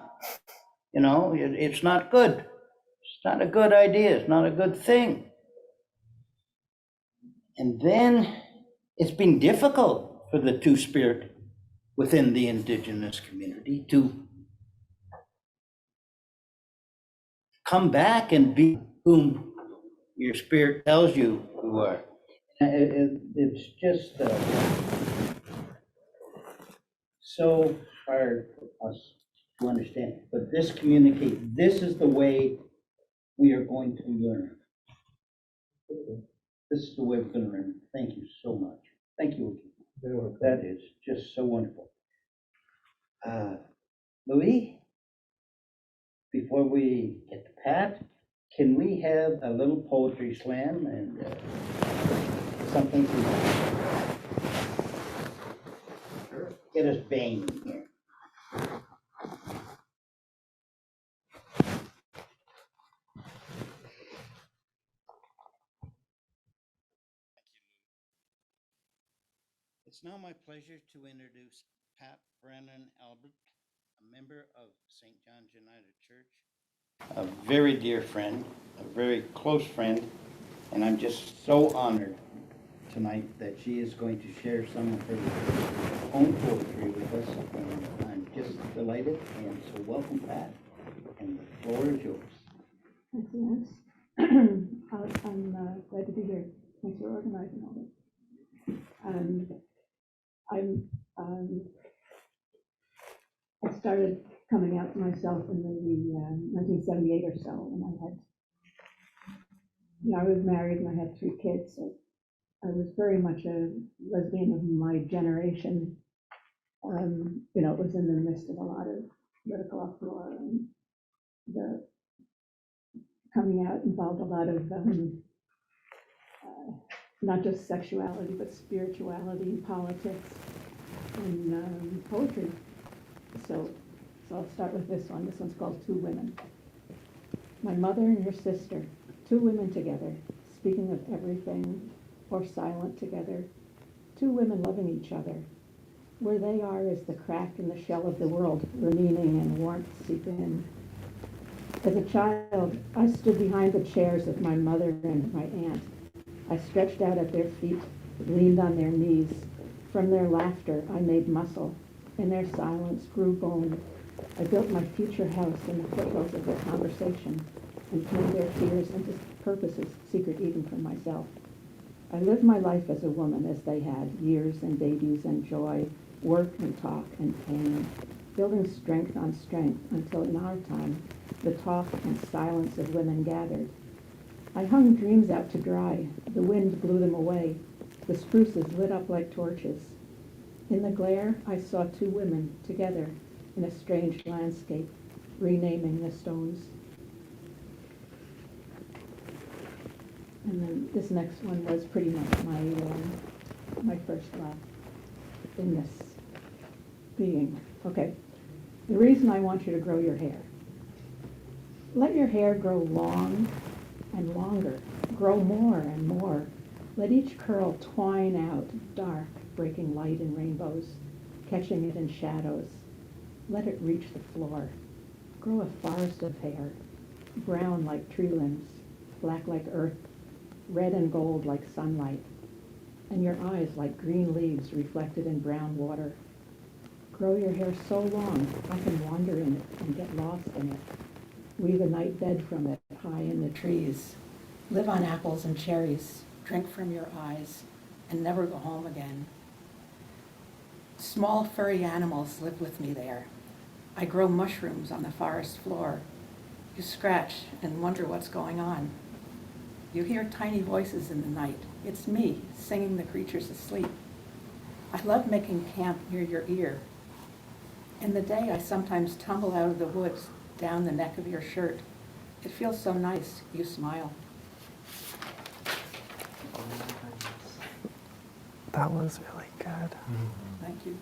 You know, it's not good. It's not a good idea. It's not a good thing. And then it's been difficult for the Two-Spirit within the Indigenous community to come back and be whom your spirit tells you you are. It's just so hard for us to understand. But this is the way we are going to learn. This is the way we're going to learn. Thank you so much. Thank you. That is just so wonderful. Louis, before we get to Pat, can we have a little poetry slam? And something to get us banging here. It's now my pleasure to introduce Pat Brennan-Alpert, a member of St. John's United Church, a very dear friend, a very close friend, and I'm just so honored tonight that she is going to share some of her own poetry with us, and I'm just delighted, and so welcome, Pat, and the floor is yours. Thanks, Lance. I'm glad to be here. Thanks for organizing all this. I started coming out to myself in maybe 1978 or so, and I was married and I had 3 kids, so I was very much a lesbian of my generation. It was in the midst of a lot of political uproar, and the coming out involved a lot of not just sexuality, but spirituality, politics, and poetry. So I'll start with this one. This one's called Two Women. My mother and your sister, 2 women together, speaking of everything, or silent together. 2 women loving each other. Where they are is the crack in the shell of the world, where meaning and warmth seep in. As a child, I stood behind the chairs of my mother and my aunt. I stretched out at their feet, leaned on their knees. From their laughter, I made muscle. In their silence, grew bone. I built my future house in the foothills of their conversation and turned their fears into purposes, secret even from myself. I lived my life as a woman as they had, years and babies and joy, work and talk and pain, building strength on strength until in our time, the talk and silence of women gathered. I hung dreams out to dry. The wind blew them away. The spruces lit up like torches. In the glare, I saw 2 women together in a strange landscape, renaming the stones. And then this next one was pretty much my first love in this being. Okay, the reason I want you to grow your hair. Let your hair grow long and longer, grow more and more. Let each curl twine out, dark, breaking light in rainbows, catching it in shadows. Let it reach the floor. Grow a forest of hair, brown like tree limbs, black like earth, red and gold like sunlight, and your eyes like green leaves reflected in brown water. Grow your hair so long I can wander in it and get lost in it. Weave a night bed from it high in the trees. Live on apples and cherries, drink from your eyes, and never go home again. Small furry animals live with me there. I grow mushrooms on the forest floor. You scratch and wonder what's going on. You hear tiny voices in the night. It's me singing the creatures asleep. I love making camp near your ear. In the day, I sometimes tumble out of the woods down the neck of your shirt. It feels so nice. You smile. That was really good. Thank you.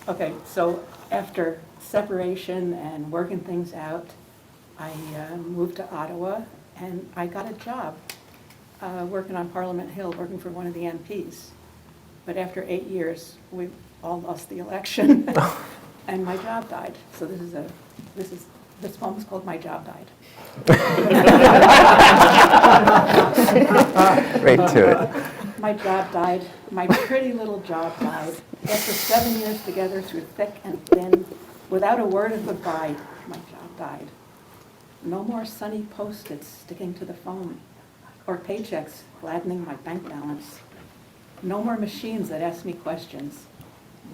Okay, so after separation and working things out, I moved to Ottawa and I got a job working on Parliament Hill, working for one of the MPs. But after 8 years, we all lost the election and my job died. So this poem is called My Job Died. Right to it. My job died. My pretty little job died. After 7 years together through thick and thin, without a word of goodbye, my job died. No more sunny Post-its sticking to the phone, or paychecks gladdening my bank balance. No more machines that ask me questions.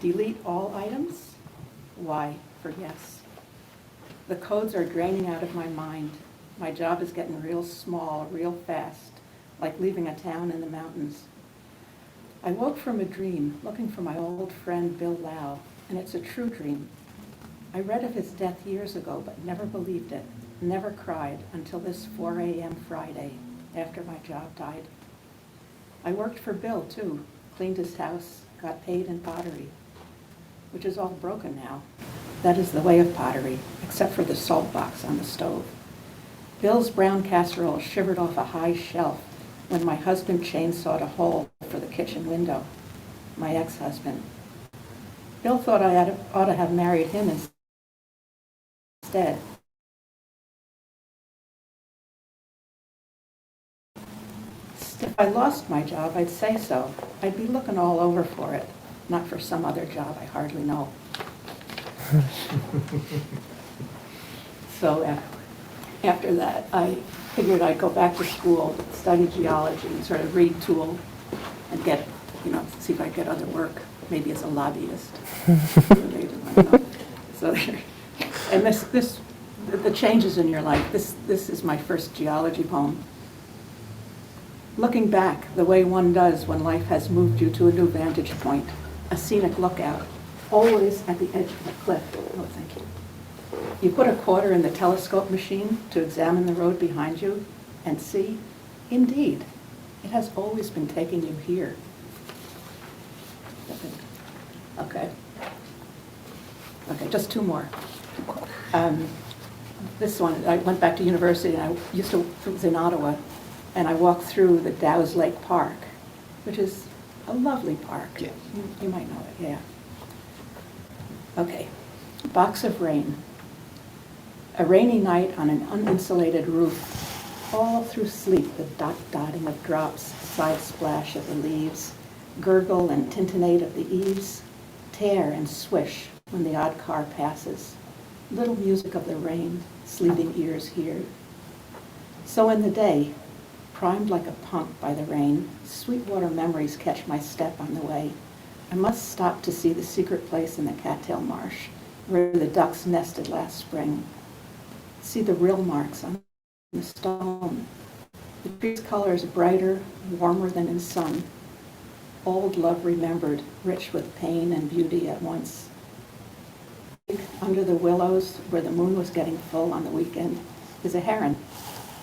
Delete all items? Why, for yes. The codes are draining out of my mind. My job is getting real small, real fast, like leaving a town in the mountains. I woke from a dream, looking for my old friend Bill Lau, and it's a true dream. I read of his death years ago, but never believed it, never cried until this 4 a.m. Friday, after my job died. I worked for Bill, too, cleaned his house, got paid in pottery, which is all broken now. That is the way of pottery, except for the salt box on the stove. Bill's brown casserole shivered off a high shelf when my husband chainsawed a hole for the kitchen window, my ex-husband. Bill thought I ought to have married him instead. If I lost my job, I'd say so. I'd be looking all over for it, not for some other job I hardly know. So after that, I figured I'd go back to school, study geology, and sort of retool and get, see if I get other work, maybe as a lobbyist. So, and the changes in your life, this is my first geology poem. Looking back, the way one does when life has moved you to a new vantage point, a scenic lookout, always at the edge of a cliff. Oh, thank you. You put a quarter in the telescope machine to examine the road behind you and see, indeed, it has always been taking you here. Okay. Okay, just two more. This one, I went back to university and it was in Ottawa, and I walked through the Dow's Lake Park, which is a lovely park. Yeah. You might know it, yeah. Okay, Box of Rain. A rainy night on an uninsulated roof, all through sleep, the dot-dotting of drops, side splash of the leaves, gurgle and tintinate of the eaves, tear and swish when the odd car passes, little music of the rain, sleeping ears hear. So in the day, primed like a pump by the rain, sweetwater memories catch my step on the way. I must stop to see the secret place in the cattail marsh, where the ducks nested last spring. See the rill marks on the stone. The tree's colors brighter, warmer than in sun. Old love remembered, rich with pain and beauty at once. Under the willows, where the moon was getting full on the weekend, is a heron.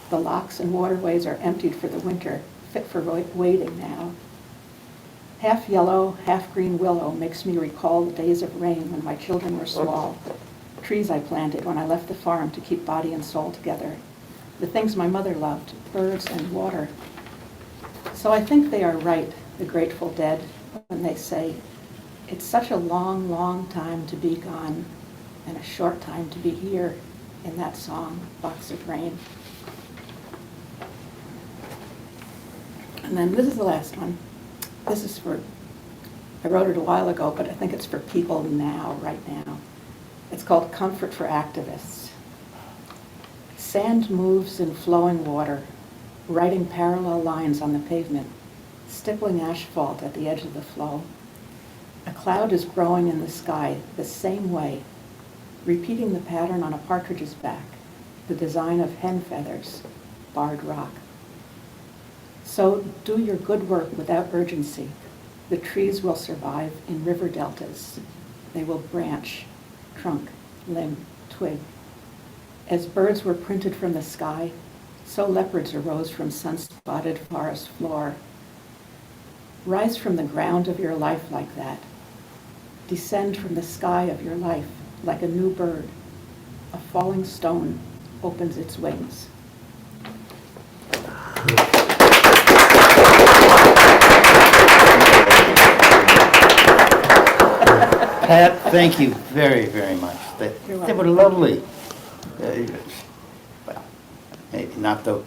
The locks and waterways are emptied for the winter, fit for wading now. Half yellow, half green willow makes me recall the days of rain when my children were small. Trees I planted when I left the farm to keep body and soul together. The things my mother loved, birds and water. So I think they are right, the Grateful Dead, when they say, it's such a long, long time to be gone, and a short time to be here in that song, Box of Rain. And then this is the last one. This is I wrote it a while ago, but I think it's for people now, right now. It's called Comfort for Activists. Sand moves in flowing water, writing parallel lines on the pavement, stippling asphalt at the edge of the flow. A cloud is growing in the sky the same way, repeating the pattern on a partridge's back, the design of hen feathers, barred rock. So do your good work without urgency. The trees will survive in river deltas. They will branch, trunk, limb, twig. As birds were printed from the sky, so leopards arose from sun-spotted forest floor. Rise from the ground of your life like that. Descend from the sky of your life like a new bird. A falling stone opens its wings. Pat, thank you very, very much. You're They were welcome. lovely. Well, maybe not the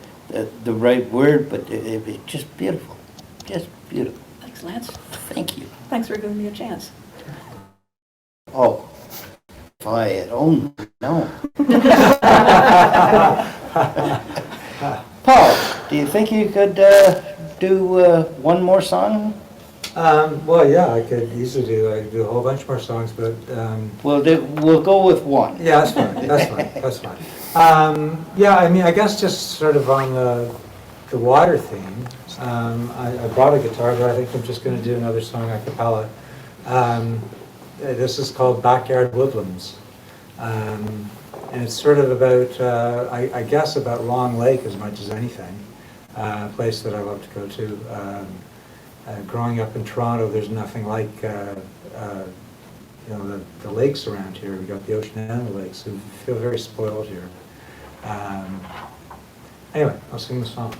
right word, but it was just beautiful. Just beautiful. Thanks, Lance. Thank you. Thanks for giving me a chance. Oh, if I had only known. Paul, do you think you could do one more song? Well, yeah, I could easily do a whole bunch more songs, but Well, we'll go with one. yeah, that's fine. That's fine. Yeah, I mean, I guess just sort of on the water theme. I brought a guitar, but I think I'm just going to do another song a cappella. This is called Backyard Woodlands, and it's sort of about, I guess, about Long Lake as much as anything. A place that I love to go to. Growing up in Toronto, there's nothing like the lakes around here. We got the ocean and the lakes. So we feel very spoiled here. Anyway, I'll sing the song.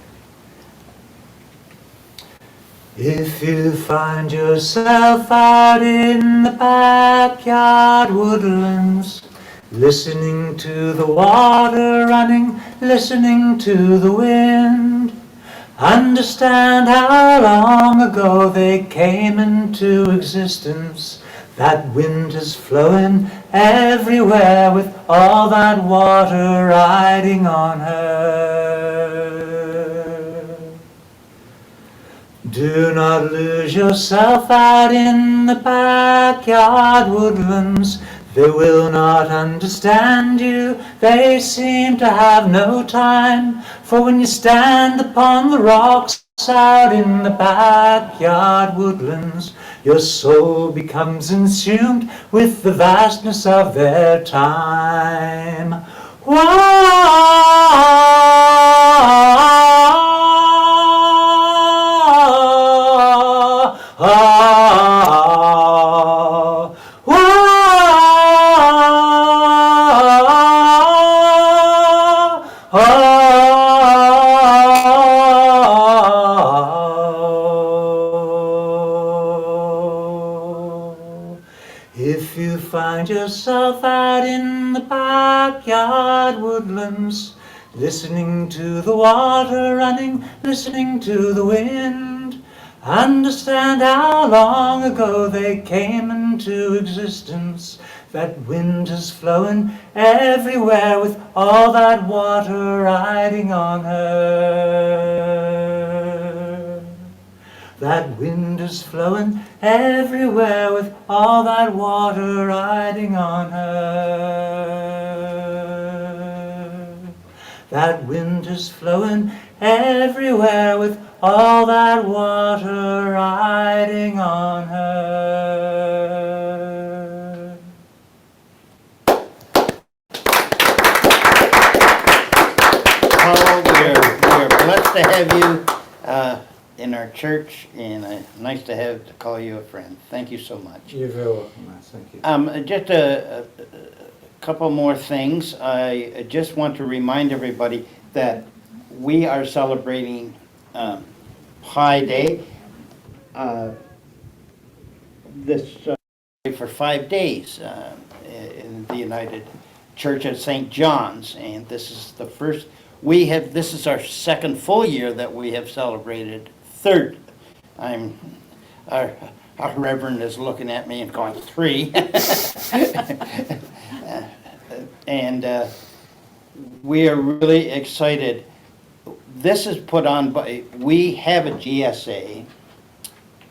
If you find yourself out in the backyard woodlands, listening to the water running, listening to the wind, understand how long ago they came into existence. That wind is flowing everywhere with all that water riding on her. Do not lose yourself out in the backyard woodlands. They will not understand you, they seem to have no time. For when you stand upon the rocks out in the backyard woodlands, your soul becomes consumed with the vastness of their time. If you find yourself out in the backyard woodlands, listening to the water running, listening to the wind, understand how long ago they came into existence. That wind is flowing everywhere with all that water riding on her. That wind is flowing everywhere with all that water riding on her. That wind is flowing everywhere with all that water riding on her. Oh, we're blessed to have you in our church, and nice to call you a friend. Thank you so much. You're very welcome, Matt. Thank you. Just a couple more things. I just want to remind everybody that we are celebrating Pi Day for 5 days in the United Church at St. John's, and this is the first. This is our second full year that we have celebrated. Third, our Reverend is looking at me and going 3. And we are really excited. This is put on by, we have a GSA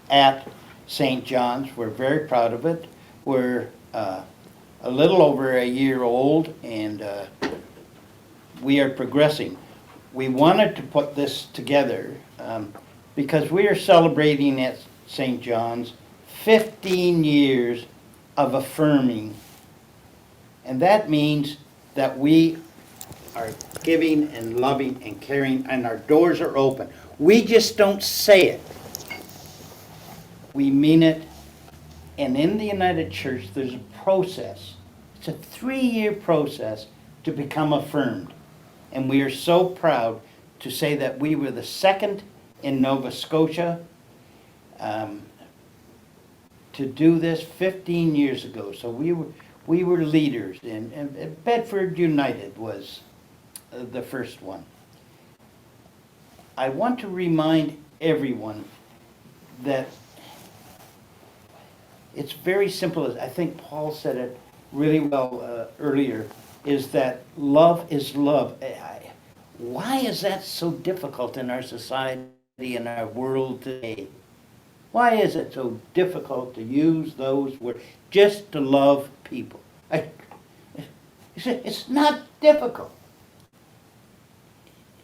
at St. John's. We're very proud of it. We're a little over a year old, and we are progressing. We wanted to put this together because we are celebrating at St. John's 15 years of affirming. And that means that we are giving and loving and caring, and our doors are open. We just don't say it. We mean it. And in the United Church, there's a process. It's a 3-year process to become affirmed. And we are so proud to say that we were the second in Nova Scotia to do this 15 years ago. So we were leaders, and Bedford United was the first one. I want to remind everyone that it's very simple. I think Paul said it really well earlier, is that love is love. Why is that so difficult in our society, in our world today? Why is it so difficult to use those words just to love people? It's not difficult.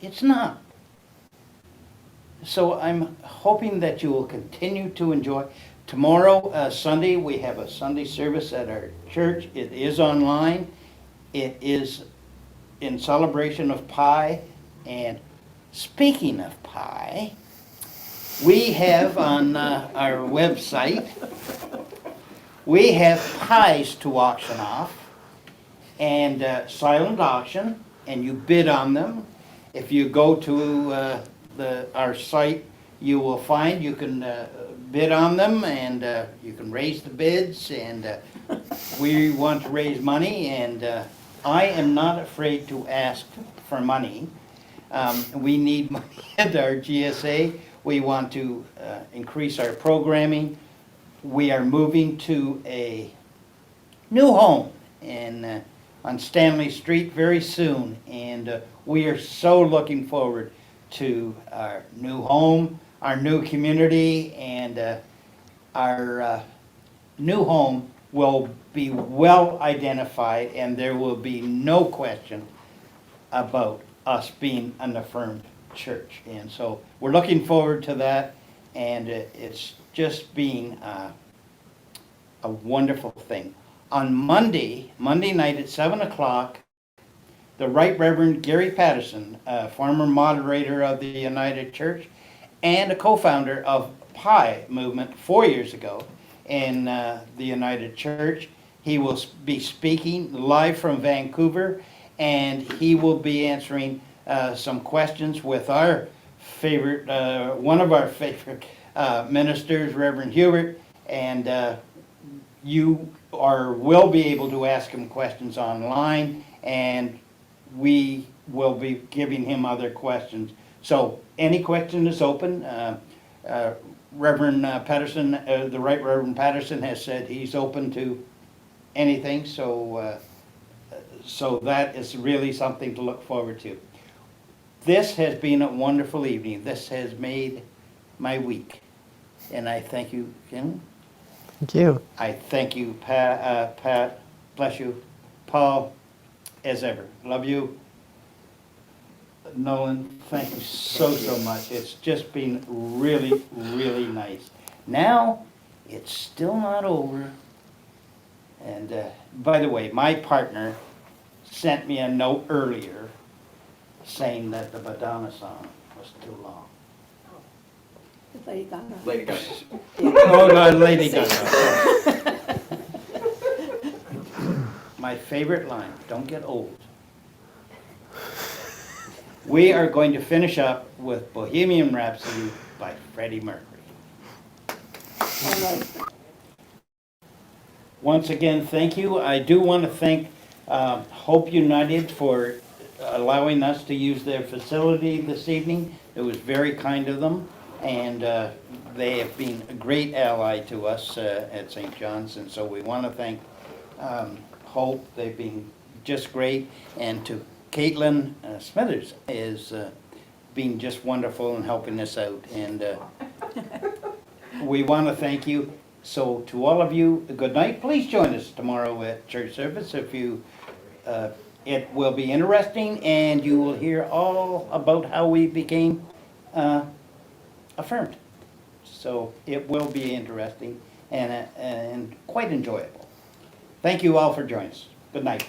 It's not. So I'm hoping that you will continue to enjoy. Tomorrow, Sunday, we have a Sunday service at our church. It is online. It is in celebration of Pi. And speaking of Pi, We have on our website, we have pies to auction off, and silent auction, and you bid on them. If you go to our site, you will find you can bid on them, and you can raise the bids, and we want to raise money, and I am not afraid to ask for money. We need money at our GSA. We want to increase our programming. We are moving to a new home on Stanley Street very soon, and we are so looking forward to our new home, our new community, and our new home will be well identified, and there will be no question about us being an affirmed church. And so we're looking forward to that, and it's just being a wonderful thing. On Monday night at 7 o'clock, the Right Reverend Gary Patterson, former moderator of the United Church and a co-founder of Pi movement 4 years ago in the United Church, he will be speaking live from Vancouver, and he will be answering some questions with our favorite, one of our favorite ministers, Reverend Hubert, and you will be able to ask him questions online, and we will be giving him other questions. So any question is open. Reverend Patterson, the Right Reverend Patterson has said he's open to anything, so that is really something to look forward to. This has been a wonderful evening. This has made my week, and I thank you, Ken. Thank you. I thank you, Pat, bless you, Paul, as ever. Love you. Nolan, thank you so much. It's just been really, really nice. Now, it's still not over. And by the way, my partner sent me a note earlier saying that the Madonna song was too long. Lady Gaga. Lady Gaga. Oh, no, Lady Gaga. My favorite line, don't get old. We are going to finish up with Bohemian Rhapsody by Freddie Mercury. All right. Once again, thank you. I do want to thank Hope United for allowing us to use their facility this evening. It was very kind of them, and they have been a great ally to us at St. John's, and so we want to thank Hope. They've been just great, and to Caitlin Smithers is being just wonderful and helping us out, and we want to thank you. So to all of you, good night. Please join us tomorrow at church service. If you, it will be interesting, and you will hear all about how we became affirmed. So it will be interesting and quite enjoyable. Thank you all for joining us. Good night.